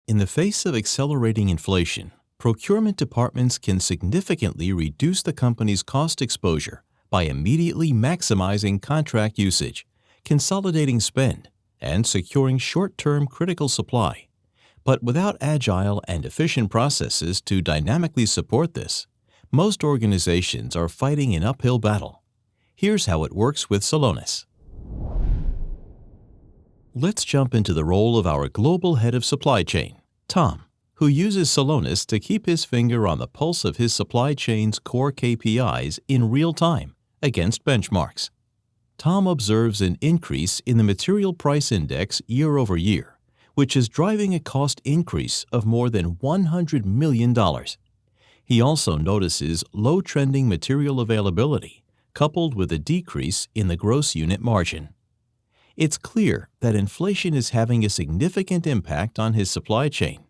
In the face of accelerating inflation, procurement departments can significantly reduce the company's cost exposure by immediately maximizing contract usage, consolidating spend, and securing short-term critical supply. But without agile and efficient processes to dynamically support this, most organizations are fighting an uphill battle. Here's how it works with Celonis. Let's jump into the role of our global head of supply chain, Tom, who uses Celonis to keep his finger on the pulse of his supply chain's core KPIs in real time against benchmarks. Tom observes an increase in the material price index year over year, which is driving a cost increase of more than $100 million. He also notices low trending material availability, coupled with a decrease in the gross unit margin. It's clear that inflation is having a significant impact on his supply chain,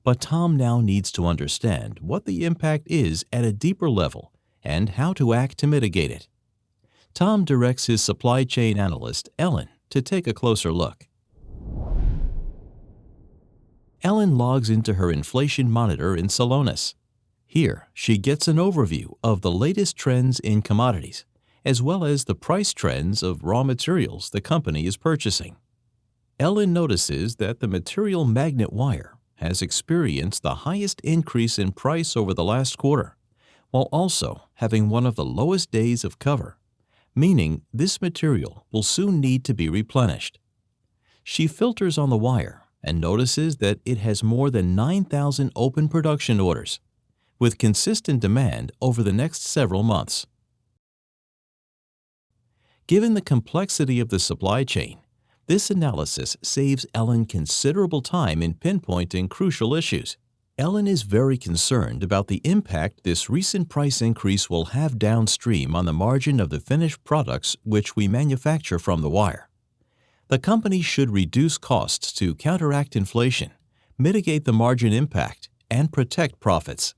but Tom now needs to understand what the impact is at a deeper level and how to act to mitigate it. Tom directs his supply chain analyst, Ellen, to take a closer look. Ellen logs into her inflation monitor in Celonis. Here, she gets an overview of the latest trends in commodities, as well as the price trends of raw materials the company is purchasing. Ellen notices that the material magnet wire has experienced the highest increase in price over the last quarter, while also having one of the lowest days of cover, meaning this material will soon need to be replenished. She filters on the wire and notices that it has more than 9,000 open production orders, with consistent demand over the next several months. Given the complexity of the supply chain, this analysis saves Ellen considerable time in pinpointing crucial issues. Ellen is very concerned about the impact this recent price increase will have downstream on the margin of the finished products which we manufacture from the wire. The company should reduce costs to counteract inflation, mitigate the margin impact, and protect profits.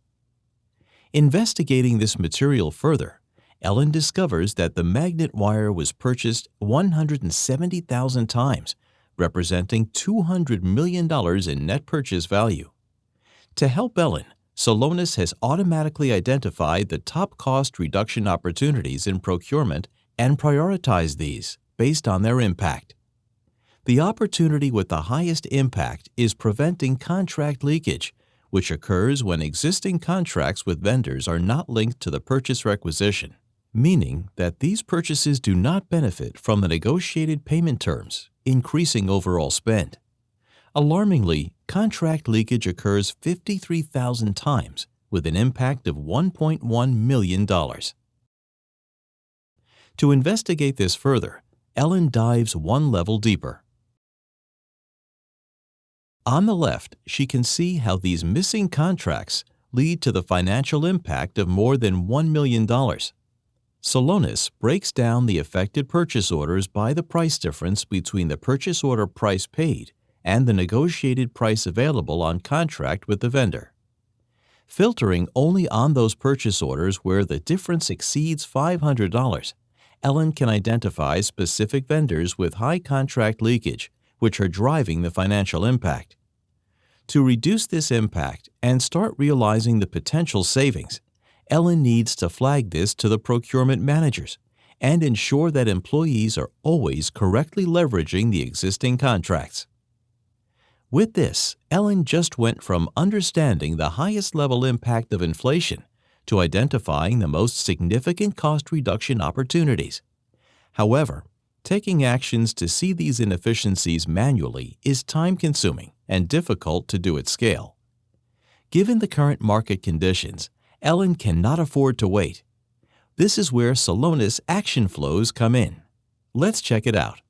Investigating this material further, Ellen discovers that the magnet wire was purchased 170,000 times, representing $200 million in net purchase value. To help Ellen, Celonis has automatically identified the top cost reduction opportunities in procurement and prioritized these based on their impact. The opportunity with the highest impact is preventing contract leakage, which occurs when existing contracts with vendors are not linked to the purchase requisition, meaning that these purchases do not benefit from the negotiated payment terms, increasing overall spend. Alarmingly, contract leakage occurs 53,000 times with an impact of $1.1 million. To investigate this further, Ellen dives one level deeper. On the left, she can see how these missing contracts lead to the financial impact of more than $1 million. Celonis breaks down the affected purchase orders by the price difference between the purchase order price paid and the negotiated price available on contract with the vendor. Filtering only on those purchase orders where the difference exceeds $500, Ellen can identify specific vendors with high contract leakage, which are driving the financial impact. To reduce this impact and start realizing the potential savings, Ellen needs to flag this to the procurement managers and ensure that employees are always correctly leveraging the existing contracts. With this, Ellen just went from understanding the highest level impact of inflation to identifying the most significant cost reduction opportunities. However, taking actions to see these inefficiencies manually is time-consuming and difficult to do at scale. Given the current market conditions, Ellen cannot afford to wait. This is where Celonis action flows come in. Let's check it out.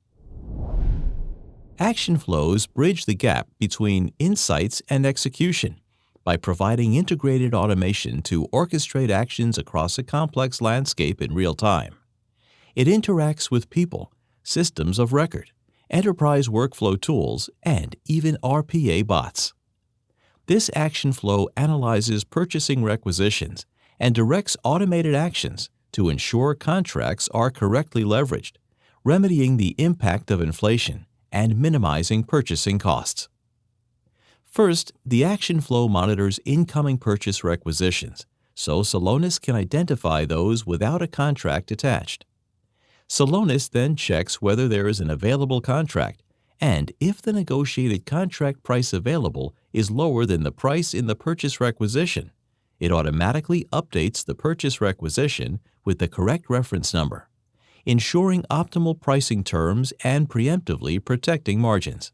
Action flows bridge the gap between insights and execution by providing integrated automation to orchestrate actions across a complex landscape in real time. It interacts with people, systems of record, enterprise workflow tools, and even RPA bots. This action flow analyzes purchasing requisitions and directs automated actions to ensure contracts are correctly leveraged, remedying the impact of inflation and minimizing purchasing costs. First, the action flow monitors incoming purchase requisitions, so Celonis can identify those without a contract attached. Celonis then checks whether there is an available contract, and if the negotiated contract price available is lower than the price in the purchase requisition, it automatically updates the purchase requisition with the correct reference number, ensuring optimal pricing terms and preemptively protecting margins.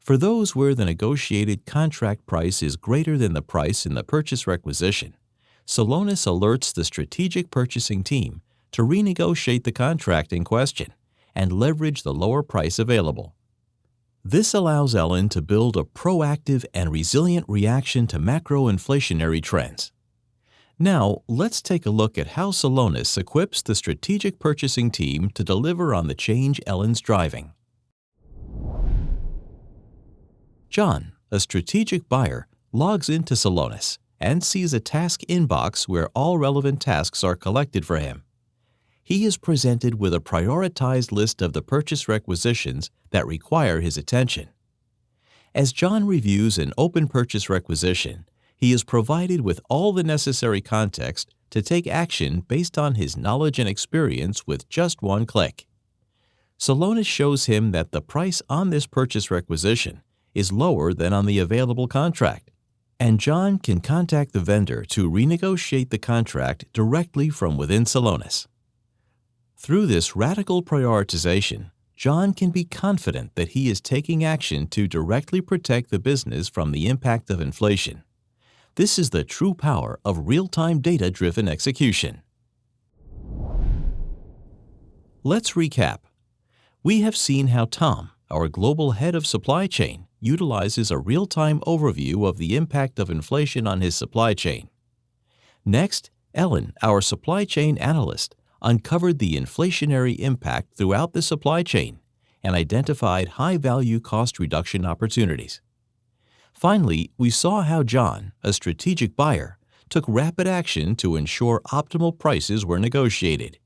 For those where the negotiated contract price is greater than the price in the purchase requisition, Celonis alerts the strategic purchasing team to renegotiate the contract in question and leverage the lower price available. This allows Ellen to build a proactive and resilient reaction to macro-inflationary trends. Now, let's take a look at how Celonis equips the strategic purchasing team to deliver on the change Ellen's driving. John, a strategic buyer, logs into Celonis and sees a task inbox where all relevant tasks are collected for him. He is presented with a prioritized list of the purchase requisitions that require his attention. As John reviews an open purchase requisition, he is provided with all the necessary context to take action based on his knowledge and experience with just one click. Celonis shows him that the price on this purchase requisition is lower than on the available contract, and John can contact the vendor to renegotiate the contract directly from within Celonis. Through this radical prioritization, John can be confident that he is taking action to directly protect the business from the impact of inflation. This is the true power of real-time data-driven execution. Let's recap. We have seen how Tom, our global head of supply chain, utilizes a real-time overview of the impact of inflation on his supply chain. Next, Ellen, our supply chain analyst, uncovered the inflationary impact throughout the supply chain and identified high-value cost reduction opportunities. Finally, we saw how John, a strategic buyer, took rapid action to ensure optimal prices were negotiated.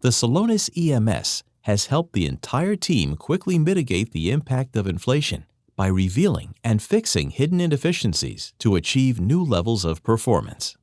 The Celonis EMS has helped the entire team quickly mitigate the impact of inflation by revealing and fixing hidden inefficiencies to achieve new levels of performance.